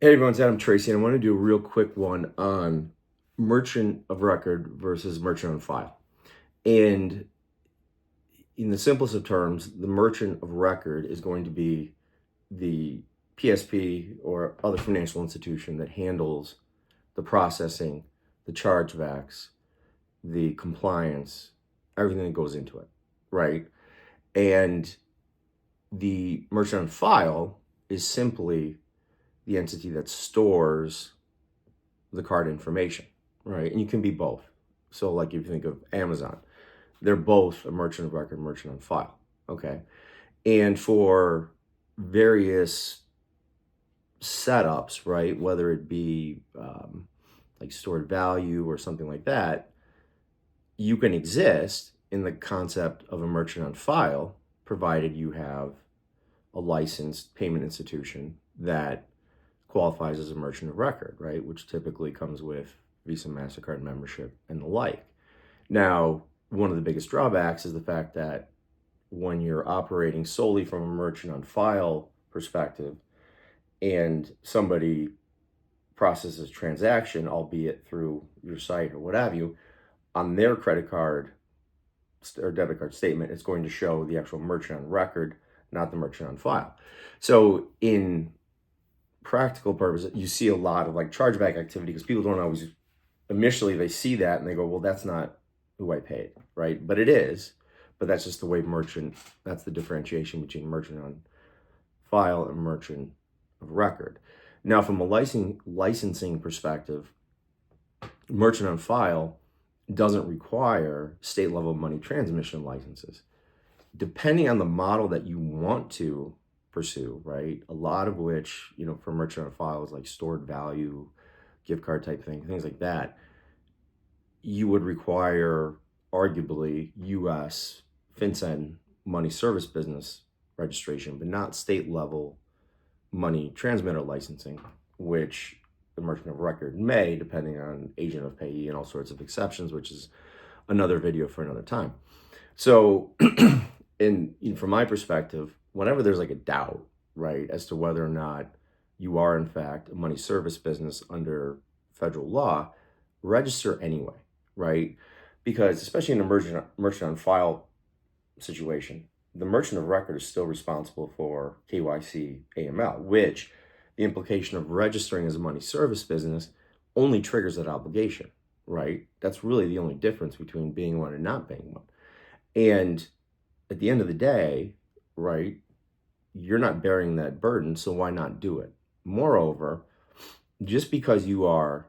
Hey everyone, it's Adam Tracy, and I want to do a real quick one on merchant of record versus merchant on file. And in the simplest of terms, the merchant of record is going to be the PSP or other financial institution that handles the processing, the chargebacks, the compliance, everything that goes into it, right? And the merchant on file is simply the entity that stores the card information, right? And you can be both. So like if you think of Amazon, they're both a merchant of record, merchant on file, okay? And for various setups, right, whether it be like stored value or something like that, you can exist in the concept of a merchant on file, provided you have a licensed payment institution that qualifies as a merchant of record, right? Which typically comes with Visa, MasterCard membership and the like. Now, one of the biggest drawbacks is the fact that when you're operating solely from a merchant on file perspective and somebody processes a transaction, albeit through your site or what have you, on their credit card or debit card statement, it's going to show the actual merchant on record, not the merchant on file. So in practical purpose, you see a lot of like chargeback activity because people don't always, initially they see that and they go, well, that's not who I paid, right? But it is, but that's just the way that's the differentiation between merchant on file and merchant of record. Now, from a licensing perspective, merchant on file doesn't require state level money transmission licenses. Depending on the model that you want to pursue, right? A lot of which, for merchant on file is like stored value, gift card type things like that. You would require arguably US FinTech money service business registration, but not state level money transmitter licensing, which the merchant of record may, depending on agent of payee and all sorts of exceptions, which is another video for another time. So from my perspective, whenever there's like a doubt, right, as to whether or not you are in fact a money service business under federal law, register anyway, right? Because especially in a merchant on file situation, the merchant of record is still responsible for KYC AML, which the implication of registering as a money service business only triggers that obligation, right? That's really the only difference between being one and not being one. And at the end of the day, right, you're not bearing that burden, so why not do it? Moreover, just because you are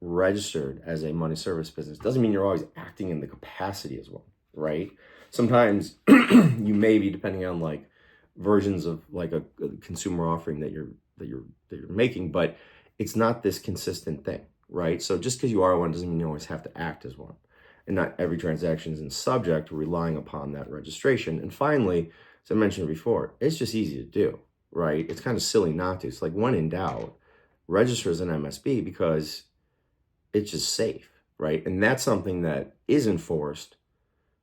registered as a money service business doesn't mean you're always acting in the capacity as well, right? Sometimes you may be, depending on like versions of like a consumer offering that you're making, but it's not this consistent thing, right? So just because you are one doesn't mean you always have to act as one. And not every transaction is subject to relying upon that registration. And finally, as I mentioned before, it's just easy to do, right? It's kind of silly not to. It's like when in doubt, register as an MSB because it's just safe, right? And that's something that is enforced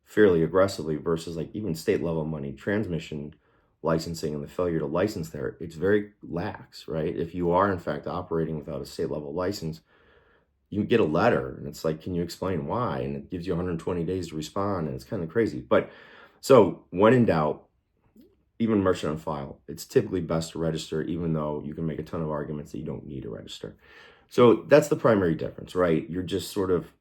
fairly aggressively versus like even state level money transmission licensing and the failure to license there. It's very lax, right? If you are in fact operating without a state level license, you get a letter and it's like, can you explain why? And it gives you 120 days to respond, and it's kind of crazy. But so when in doubt, even merchant on file, it's typically best to register, even though you can make a ton of arguments that you don't need to register. So that's the primary difference, right? You're just sort of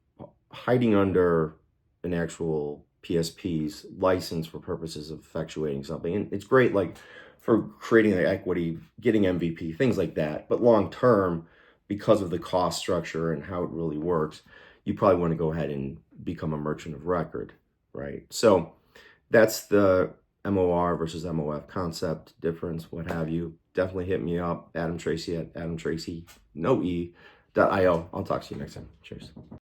hiding under an actual PSP's license for purposes of effectuating something. And it's great like for creating the equity, getting MVP, things like that. But long term, because of the cost structure and how it really works, you probably want to go ahead and become a merchant of record, right? So that's the MOR versus MOF concept difference, what have you. Definitely hit me up, Adam Tracy at adamtracy.io. I'll talk to you next time. Cheers.